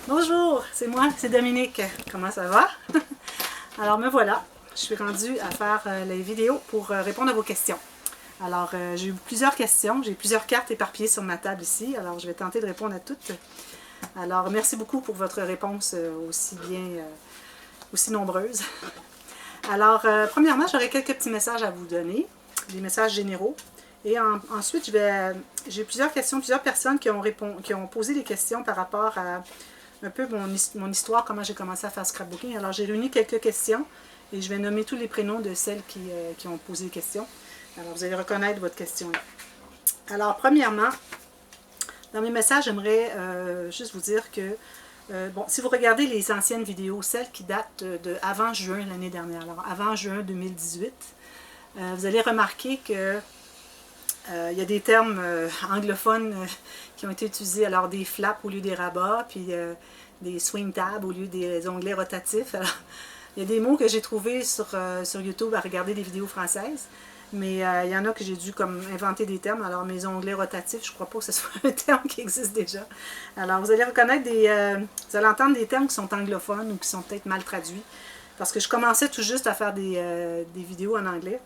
Bonjour, c'est moi, c'est Dominique. Comment ça va? Alors me voilà, je suis rendue à faire les vidéos pour répondre à vos questions. Alors j'ai eu plusieurs questions, j'ai plusieurs cartes éparpillées sur ma table ici, alors je vais tenter de répondre à toutes. Alors merci beaucoup pour votre réponse aussi nombreuse. Alors premièrement, j'aurai quelques petits messages à vous donner, des messages généraux. Et ensuite, j'ai plusieurs questions, plusieurs personnes qui ont posé des questions par rapport à un peu mon histoire, comment j'ai commencé à faire scrapbooking. Alors, j'ai réuni quelques questions et je vais nommer tous les prénoms de celles qui ont posé des questions. Alors, vous allez reconnaître votre question là. Alors, premièrement, dans mes messages, j'aimerais juste vous dire que, bon, si vous regardez les anciennes vidéos, celles qui datent de avant juin l'année dernière, alors avant juin 2018, vous allez remarquer que il y a des termes anglophones qui ont été utilisés, alors des flaps au lieu des rabats, puis des swing tabs au lieu des onglets rotatifs. Alors, il y a des mots que j'ai trouvés sur YouTube à regarder des vidéos françaises, mais il y en a que j'ai dû comme inventer des termes. Alors mes onglets rotatifs, je ne crois pas que ce soit un terme qui existe déjà. Alors vous allez reconnaître vous allez entendre des termes qui sont anglophones ou qui sont peut-être mal traduits, parce que je commençais tout juste à faire des vidéos en anglais.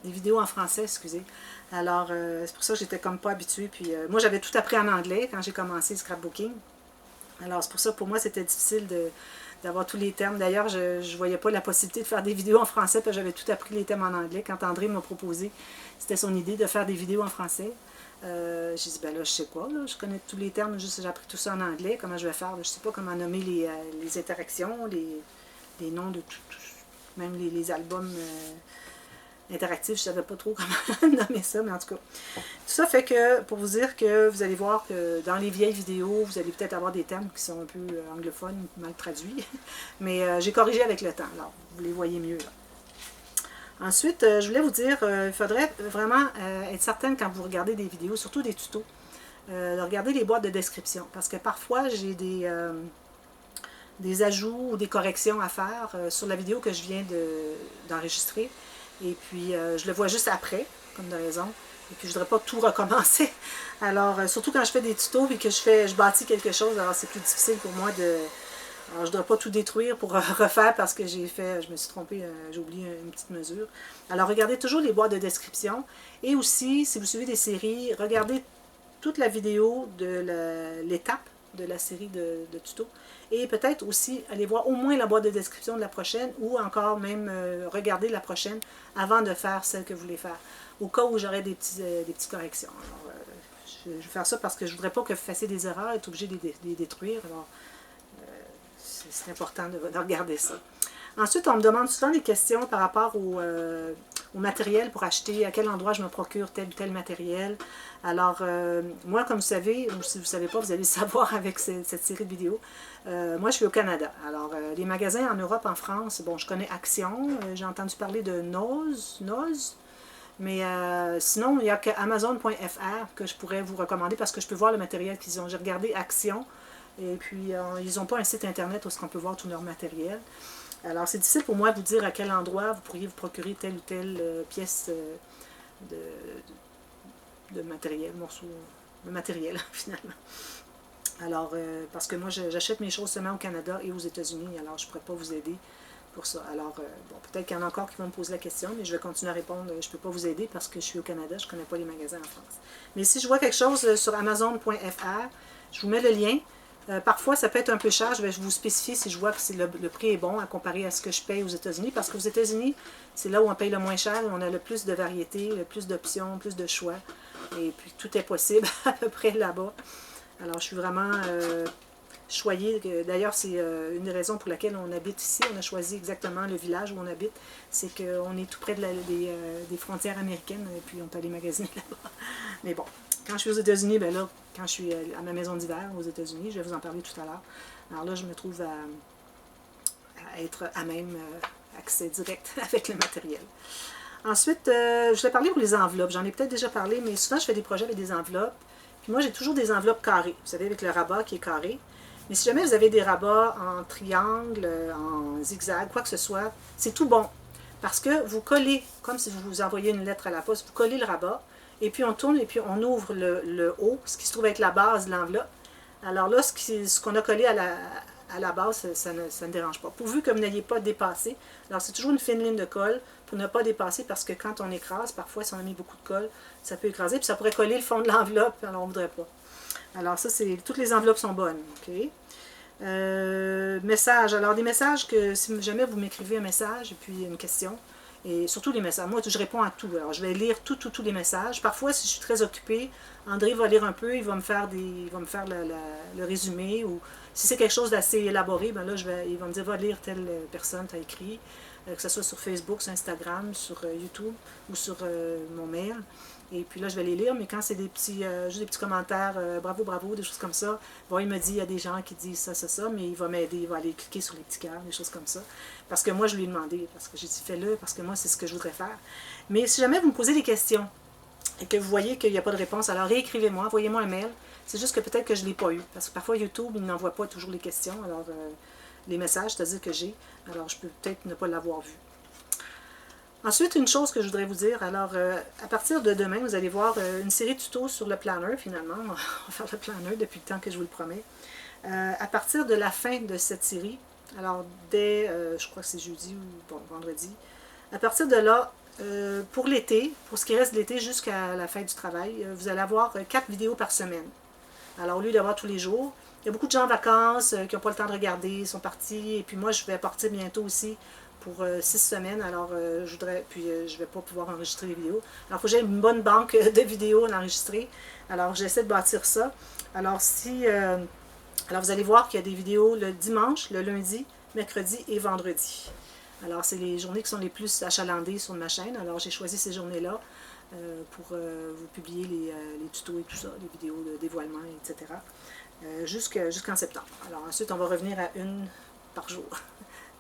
Des vidéos en français, excusez. Alors, c'est pour ça que j'étais comme pas habituée. Puis, moi, j'avais tout appris en anglais quand j'ai commencé le scrapbooking. Alors, c'est pour ça, pour moi, c'était difficile d'avoir tous les termes. D'ailleurs, je ne voyais pas la possibilité de faire des vidéos en français, parce que j'avais tout appris les termes en anglais. Quand André m'a proposé, c'était son idée de faire des vidéos en français. J'ai dit, ben là, je sais quoi, là, je connais tous les termes, juste j'ai appris tout ça en anglais. Comment je vais faire? Je sais pas comment nommer les interactions, les noms de tout, même les albums interactif, je ne savais pas trop comment nommer ça, mais en tout cas. Tout ça fait que, pour vous dire que vous allez voir que dans les vieilles vidéos, vous allez peut-être avoir des termes qui sont un peu anglophones, mal traduits, mais j'ai corrigé avec le temps, alors vous les voyez mieux là. Ensuite, je voulais vous dire, il faudrait vraiment être certaine quand vous regardez des vidéos, surtout des tutos, de regarder les boîtes de description, parce que parfois j'ai des ajouts ou des corrections à faire sur la vidéo que je viens d'enregistrer. Et puis, je le vois juste après, comme de raison. Et puis, je ne voudrais pas tout recommencer. Alors, surtout quand je fais des tutos et que je bâtis quelque chose, alors c'est plus difficile pour moi de... Alors, je ne dois pas tout détruire pour refaire parce que je me suis trompée, j'ai oublié une petite mesure. Alors, regardez toujours les boîtes de description. Et aussi, si vous suivez des séries, regardez toute la vidéo de l'étape de la série de tutos. Et peut-être aussi aller voir au moins la boîte de description de la prochaine ou encore même regarder la prochaine avant de faire celle que vous voulez faire. Au cas où j'aurais des petites corrections. Alors, je vais faire ça parce que je ne voudrais pas que vous fassiez des erreurs et être obligé de les détruire. Alors, c'est important de regarder ça. Ensuite, on me demande souvent des questions par rapport au matériel pour acheter, à quel endroit je me procure tel ou tel matériel. Alors, moi, comme vous savez, ou si vous ne savez pas, vous allez le savoir avec cette série de vidéos, moi, je suis au Canada. Alors, les magasins en Europe, en France, bon, je connais Action, j'ai entendu parler de Noz, mais sinon, il n'y a que Amazon.fr que je pourrais vous recommander parce que je peux voir le matériel qu'ils ont. J'ai regardé Action, et puis ils n'ont pas un site internet où on peut voir tout leur matériel. Alors, c'est difficile pour moi de vous dire à quel endroit vous pourriez vous procurer telle ou telle pièce de matériel, morceau de matériel, finalement. Alors, parce que moi, j'achète mes choses seulement au Canada et aux États-Unis, alors je ne pourrais pas vous aider pour ça. Alors, bon, peut-être qu'il y en a encore qui vont me poser la question, mais je vais continuer à répondre. Je ne peux pas vous aider parce que je suis au Canada, je ne connais pas les magasins en France. Mais si je vois quelque chose sur Amazon.fr, je vous mets le lien. Parfois, ça peut être un peu cher. Je vais vous spécifier si je vois que le prix est bon à comparer à ce que je paye aux États-Unis. Parce qu'aux États-Unis, c'est là où on paye le moins cher, où on a le plus de variété, le plus d'options, plus de choix. Et puis, tout est possible à peu près là-bas. Alors, je suis vraiment choyée. D'ailleurs, c'est une des raisons pour laquelle on habite ici. On a choisi exactement le village où on habite. C'est qu'on est tout près des frontières américaines. Et puis, on peut aller magasiner là-bas. Mais bon. Quand je suis aux États-Unis, ben là, quand je suis à ma maison d'hiver aux États-Unis, je vais vous en parler tout à l'heure. Alors là, je me trouve à être à même accès direct avec le matériel. Ensuite, je vais parler pour les enveloppes. J'en ai peut-être déjà parlé, mais souvent, je fais des projets avec des enveloppes. Puis moi, j'ai toujours des enveloppes carrées. Vous savez, avec le rabat qui est carré. Mais si jamais vous avez des rabats en triangle, en zigzag, quoi que ce soit, c'est tout bon. Parce que vous collez, comme si vous envoyez une lettre à la poste, vous collez le rabat. Et puis on tourne et puis on ouvre le haut, ce qui se trouve être la base de l'enveloppe. Alors là, ce qu'on a collé à la base, ça ne dérange pas. Pourvu que vous n'ayez pas dépassé. Alors c'est toujours une fine ligne de colle pour ne pas dépasser parce que quand on écrase, parfois si on a mis beaucoup de colle, ça peut écraser, puis ça pourrait coller le fond de l'enveloppe, alors on ne voudrait pas. Alors ça, toutes les enveloppes sont bonnes. OK? Messages. Alors des messages que si jamais vous m'écrivez un message et puis une question, et surtout les messages. Moi, je réponds à tout. Alors, je vais lire tous les messages. Parfois, si je suis très occupée, André va lire un peu, il va me faire le résumé. Ou si c'est quelque chose d'assez élaboré, ben là, il va me dire, va lire telle personne t'a écrit, que ce soit sur Facebook, sur Instagram, sur YouTube ou sur mon mail. Et puis là, je vais les lire, mais quand c'est juste des petits commentaires, bravo, bravo, des choses comme ça, bon, il me dit, il y a des gens qui disent ça, mais il va m'aider, il va aller cliquer sur les petits cœurs, des choses comme ça. Parce que moi, je lui ai demandé, parce que j'ai dit, fais-le, parce que moi, c'est ce que je voudrais faire. Mais si jamais vous me posez des questions et que vous voyez qu'il n'y a pas de réponse, alors réécrivez-moi, envoyez-moi un mail. C'est juste que peut-être que je ne l'ai pas eu, parce que parfois YouTube, il n'envoie pas toujours les questions, alors les messages, c'est-à-dire que j'ai, alors je peux peut-être ne pas l'avoir vu. Ensuite, une chose que je voudrais vous dire, alors à partir de demain, vous allez voir une série de tutos sur le planner finalement. On va faire le planner depuis le temps que je vous le promets. À partir de la fin de cette série, alors dès, je crois que c'est jeudi ou bon, vendredi, à partir de là, pour l'été, pour ce qui reste de l'été jusqu'à la fin du travail, vous allez avoir 4 vidéos par semaine. Alors au lieu d'avoir tous les jours, il y a beaucoup de gens en vacances qui n'ont pas le temps de regarder, ils sont partis, et puis moi je vais partir bientôt aussi pour 6 semaines, alors je voudrais, puis je ne vais pas pouvoir enregistrer les vidéos. Alors il faut que j'ai une bonne banque de vidéos à enregistrer, alors j'essaie de bâtir ça. Alors alors vous allez voir qu'il y a des vidéos le dimanche, le lundi, mercredi et vendredi. Alors c'est les journées qui sont les plus achalandées sur ma chaîne, alors j'ai choisi ces journées-là pour vous publier les tutos et tout ça, les vidéos de dévoilement, etc. Jusqu'en septembre. Alors ensuite on va revenir à une par jour,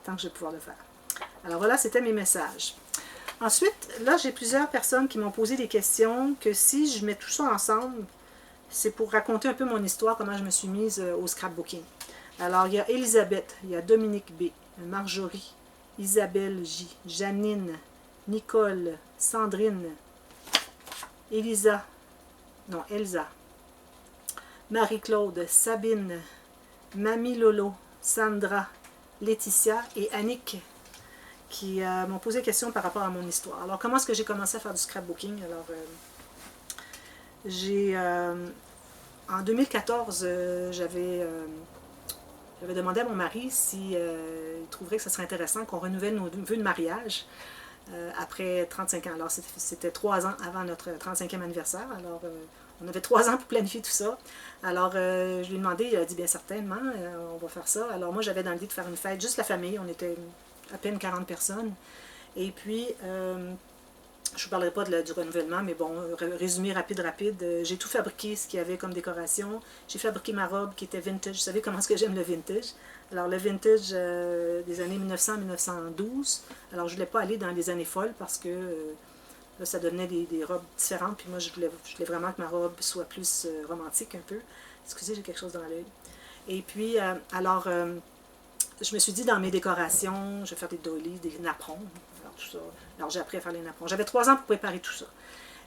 tant que je vais pouvoir le faire. Alors voilà, c'était mes messages. Ensuite, là, j'ai plusieurs personnes qui m'ont posé des questions que si je mets tout ça ensemble, c'est pour raconter un peu mon histoire, comment je me suis mise au scrapbooking. Alors, il y a Elisabeth, il y a Dominique B, Marjorie, Isabelle J, Janine, Nicole, Sandrine, Elsa, Marie-Claude, Sabine, Mamie Lolo, Sandra, Laetitia et Annick, qui m'ont posé des questions par rapport à mon histoire. Alors, comment est-ce que j'ai commencé à faire du scrapbooking? Alors, en 2014, j'avais demandé à mon mari s'il il trouverait que ce serait intéressant qu'on renouvelle nos vœux de mariage après 35 ans. Alors, c'était 3 ans avant notre 35e anniversaire. Alors, on avait 3 ans pour planifier tout ça. Alors, je lui ai demandé, il a dit bien certainement, on va faire ça. Alors, moi, j'avais dans l'idée de faire une fête, juste la famille, on était à peine 40 personnes. Et puis, je ne vous parlerai pas du renouvellement, mais bon, résumé rapide, j'ai tout fabriqué, ce qu'il y avait comme décoration. J'ai fabriqué ma robe qui était vintage. Vous savez comment est-ce que j'aime le vintage? Alors, le vintage des années 1900-1912. Alors, je ne voulais pas aller dans les années folles parce que là, ça devenait des robes différentes. Puis moi, je voulais vraiment que ma robe soit plus romantique un peu. Excusez, j'ai quelque chose dans l'œil. Et puis, je me suis dit dans mes décorations, je vais faire des doilies, des napperons, alors tout ça. Alors j'ai appris à faire les napperons. J'avais 3 ans pour préparer tout ça.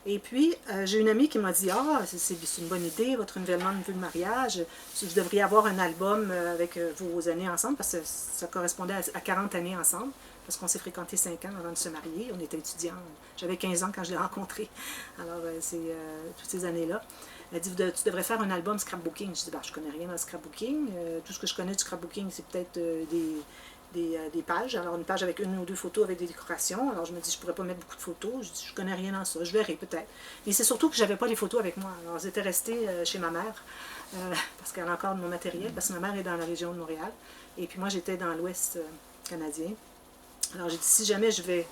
Et puis, j'ai une amie qui m'a dit, ah, c'est une bonne idée, votre renouvellement de vœux de mariage, vous devriez avoir un album avec vos années ensemble, parce que ça correspondait à 40 années ensemble, parce qu'on s'est fréquenté 5 ans avant de se marier, on était étudiants, j'avais 15 ans quand je l'ai rencontré, alors c'est toutes ces années-là. Elle dit, tu devrais faire un album scrapbooking. Je dis, ben, je connais rien dans le scrapbooking. Tout ce que je connais du scrapbooking, c'est peut-être des pages. Alors, une page avec 1 ou 2 photos avec des décorations. Alors, je me dis, je ne pourrais pas mettre beaucoup de photos. Je dis, je connais rien dans ça. Je verrai peut-être. Mais c'est surtout que je n'avais pas les photos avec moi. Alors, elles étaient restées chez ma mère, parce qu'elle a encore de mon matériel, parce que ma mère est dans la région de Montréal. Et puis moi, j'étais dans l'Ouest canadien. Alors, j'ai dit, si jamais je vais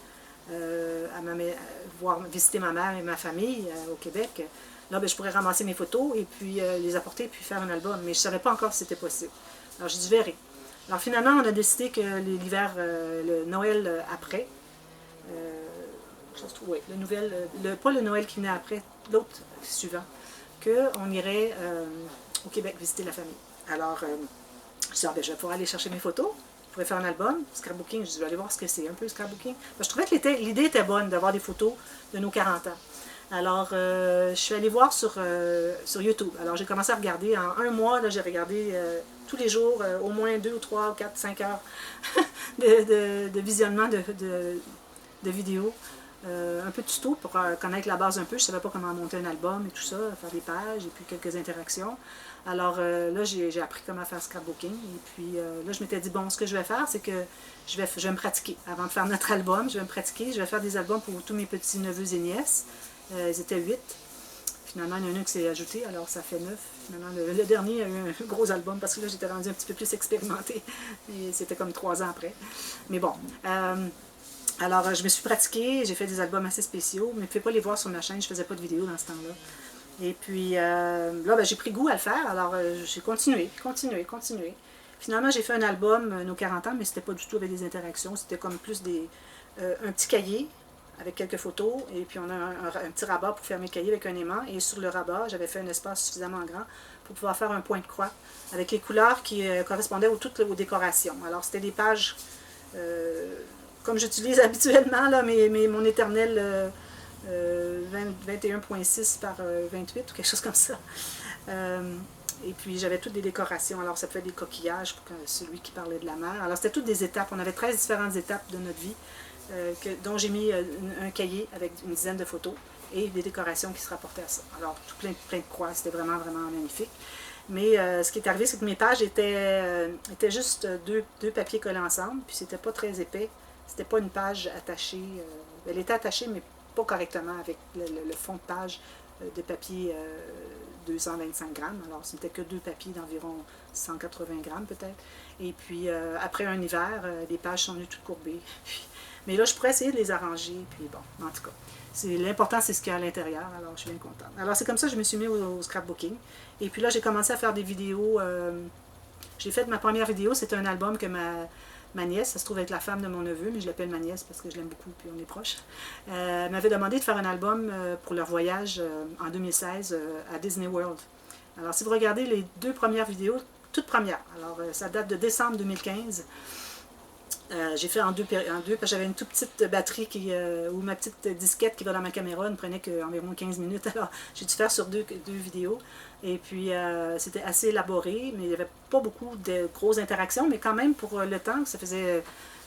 visiter ma mère et ma famille au Québec, là, ben, je pourrais ramasser mes photos et puis les apporter puis faire un album. Mais je ne savais pas encore si c'était possible. Alors, j'ai dit, je verrai. Alors, finalement, on a décidé que l'hiver, le Noël après, oui, pas le Noël qui venait après, l'autre suivant, qu'on irait au Québec visiter la famille. Alors, je dis, ben, je vais pouvoir aller chercher mes photos. Je pourrais faire un album, scrapbooking. Je dis, je vais aller voir ce que c'est un peu, scrapbooking. Ben, je trouvais que l'idée était bonne d'avoir des photos de nos 40 ans. Alors, je suis allée voir sur YouTube. Alors, j'ai commencé à regarder. En un mois, j'ai regardé tous les jours au moins 2 ou 3 ou 4, 5 heures de visionnement de vidéos. Un peu de tuto pour connaître la base un peu. Je ne savais pas comment monter un album et tout ça, faire des pages et puis quelques interactions. Alors là, j'ai appris comment faire scrapbooking. Et puis là, je m'étais dit, bon, ce que je vais faire, c'est que je vais me pratiquer. Avant de faire notre album, je vais me pratiquer. Je vais faire des albums pour tous mes petits neveux et nièces. Ils étaient 8. Finalement, il y en a un qui s'est ajouté, alors ça fait 9. Finalement, le dernier a eu un gros album parce que là, j'étais rendue un petit peu plus expérimentée. Et c'était comme 3 ans après. Mais bon. Alors, je me suis pratiquée, j'ai fait des albums assez spéciaux, mais vous ne pouvez pas les voir sur ma chaîne, je ne faisais pas de vidéos dans ce temps-là. Et puis là, ben, j'ai pris goût à le faire, alors j'ai continué. Finalement, j'ai fait un album, nos 40 ans, mais c'était pas du tout avec des interactions, c'était comme plus un petit cahier avec quelques photos, et puis on a un petit rabat pour fermer le cahier avec un aimant, et sur le rabat, j'avais fait un espace suffisamment grand pour pouvoir faire un point de croix, avec les couleurs qui correspondaient toutes aux décorations. Alors, c'était des pages... comme j'utilise habituellement, là, mon éternel 21.6 par 28 ou quelque chose comme ça. Et puis j'avais toutes des décorations. Alors ça fait des coquillages pour celui qui parlait de la mer. Alors c'était toutes des étapes. On avait 13 différentes étapes de notre vie dont j'ai mis un cahier avec une dizaine de photos et des décorations qui se rapportaient à ça. Alors tout plein de croix. C'était vraiment, vraiment magnifique. Mais ce qui est arrivé, c'est que mes pages étaient juste deux papiers collés ensemble. Puis c'était pas très épais. C'était pas une page attachée. Elle était attachée, mais pas correctement avec le fond de page de papier 225 grammes. Alors, c'était que 2 papiers d'environ 180 grammes peut-être. Et puis, après un hiver, les pages sont venues toutes courbées. Mais là, je pourrais essayer de les arranger. Puis bon, en tout cas, l'important, c'est ce qu'il y a à l'intérieur. Alors, je suis bien contente. Alors, c'est comme ça que je me suis mis au scrapbooking. Et puis là, j'ai commencé à faire des vidéos. J'ai fait ma première vidéo. C'était un album que ma nièce, ça se trouve être la femme de mon neveu, mais je l'appelle ma nièce parce que je l'aime beaucoup puis on est proches, m'avait demandé de faire un album pour leur voyage en 2016 à Disney World. Alors, si vous regardez les 2 premières vidéos, toutes premières, alors ça date de décembre 2015, j'ai fait en deux parce que j'avais une toute petite batterie ou ma petite disquette qui va dans ma caméra ne prenait qu'environ 15 minutes. Alors, j'ai dû faire sur deux vidéos. Et puis, c'était assez élaboré, mais il n'y avait pas beaucoup de grosses interactions. Mais quand même, pour le temps, ça faisait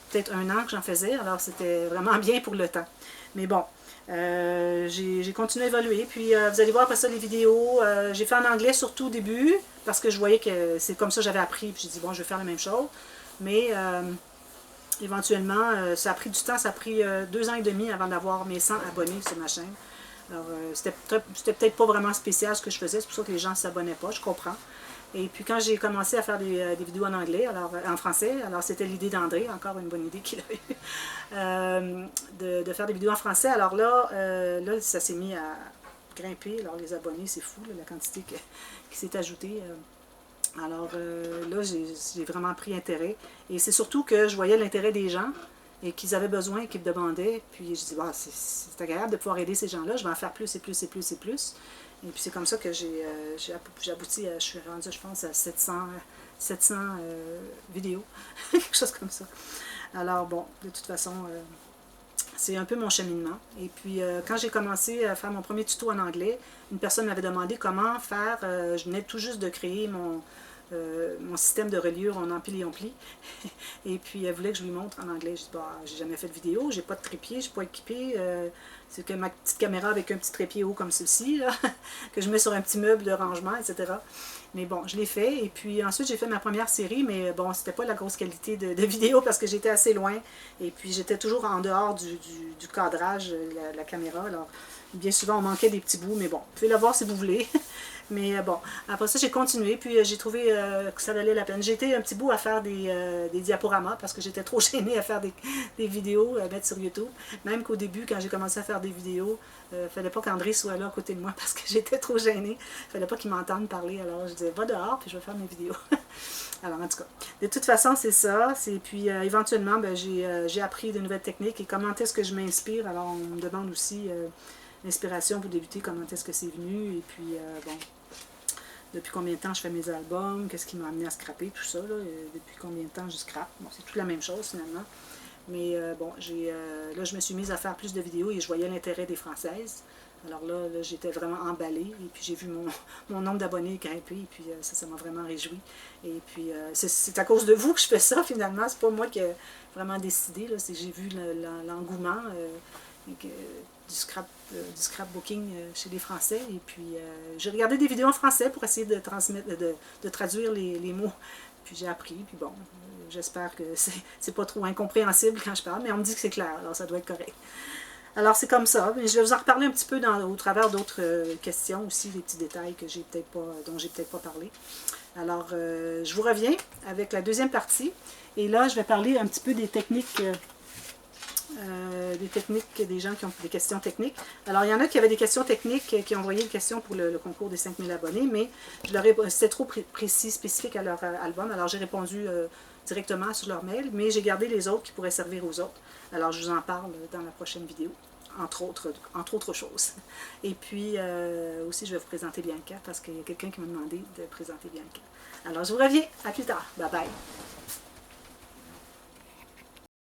peut-être 1 an que j'en faisais. Alors, c'était vraiment bien pour le temps. Mais bon, j'ai continué à évoluer. Puis, vous allez voir après ça les vidéos. J'ai fait en anglais surtout au début, parce que je voyais que c'est comme ça que j'avais appris. Puis, j'ai dit, bon, je vais faire la même chose. Mais... éventuellement, ça a pris du temps, ça a pris 2 ans et demi avant d'avoir mes 100 abonnés sur ma chaîne. Alors, c'était peut-être pas vraiment spécial ce que je faisais, c'est pour ça que les gens ne s'abonnaient pas, je comprends. Et puis quand j'ai commencé à faire des vidéos en anglais, alors en français, alors c'était l'idée d'André, encore une bonne idée qu'il a eue, de faire des vidéos en français. Alors là, ça s'est mis à grimper, alors les abonnés, c'est fou, là, la quantité qui s'est ajoutée. Alors là, j'ai vraiment pris intérêt. Et c'est surtout que je voyais l'intérêt des gens et qu'ils avaient besoin, qu'ils me demandaient. Puis je dis, bah, c'est agréable de pouvoir aider ces gens-là. Je vais en faire plus et plus et plus et plus. Et puis c'est comme ça que j'ai abouti, je suis rendue, je pense, à 700 vidéos. Quelque chose comme ça. Alors bon, de toute façon, c'est un peu mon cheminement. Et puis, quand j'ai commencé à faire mon premier tuto en anglais, une personne m'avait demandé comment faire. Je venais tout juste de créer mon système de reliure en empile et on plie. Et puis, elle voulait que je lui montre en anglais. Je dis, bah, j'ai jamais fait de vidéo, j'ai pas de trépied, je suis pas équipée. C'est que ma petite caméra avec un petit trépied haut comme ceci, là, que je mets sur un petit meuble de rangement, etc. Mais bon, je l'ai fait. Et puis ensuite, j'ai fait ma première série, mais bon, c'était pas la grosse qualité de vidéo parce que j'étais assez loin. Et puis, j'étais toujours en dehors du cadrage de la caméra. Alors, bien souvent, on manquait des petits bouts, mais bon, vous pouvez la voir si vous voulez. Mais bon, après ça, j'ai continué, puis j'ai trouvé que ça valait la peine. J'ai été un petit bout à faire des diaporamas parce que j'étais trop gênée à faire des vidéos à mettre sur YouTube. Même qu'au début, quand j'ai commencé à faire des vidéos, il ne fallait pas qu'André soit là à côté de moi parce que j'étais trop gênée. Il ne fallait pas qu'il m'entende parler. Alors je disais, va dehors, puis je vais faire mes vidéos. Alors en tout cas, de toute façon, c'est ça. Puis éventuellement, ben, j'ai appris de nouvelles techniques et comment est-ce que je m'inspire. Alors on me demande aussi l'inspiration pour débuter, comment est-ce que c'est venu. Et puis, bon... Depuis combien de temps je fais mes albums, qu'est-ce qui m'a amené à scraper, tout ça, là, depuis combien de temps je scrape. Bon, c'est toute la même chose finalement. Mais bon, là je me suis mise à faire plus de vidéos et je voyais l'intérêt des Françaises. Alors là j'étais vraiment emballée, et puis j'ai vu mon nombre d'abonnés grimper, et puis ça m'a vraiment réjoui. Et puis c'est à cause de vous que je fais ça finalement, c'est pas moi qui ai vraiment décidé, c'est que j'ai vu l'engouement du scrapbooking chez les Français, et puis j'ai regardé des vidéos en français pour essayer de transmettre, de traduire les mots, puis j'ai appris, puis bon, j'espère que c'est pas trop incompréhensible quand je parle, mais on me dit que c'est clair, alors ça doit être correct. Alors c'est comme ça, mais je vais vous en reparler un petit peu au travers d'autres questions aussi, des petits détails que dont j'ai peut-être pas parlé. Alors je vous reviens avec la deuxième partie, et là je vais parler un petit peu des techniques des gens qui ont des questions techniques. Alors, il y en a qui avaient des questions techniques, qui ont envoyé des questions pour le concours des 5000 abonnés, mais c'était trop précis, spécifique à leur album. Alors, j'ai répondu directement sur leur mail, mais j'ai gardé les autres qui pourraient servir aux autres. Alors, je vous en parle dans la prochaine vidéo, entre autres choses. Et puis, aussi, je vais vous présenter Bianca, parce qu'il y a quelqu'un qui m'a demandé de présenter Bianca. Alors, je vous reviens. À plus tard. Bye bye.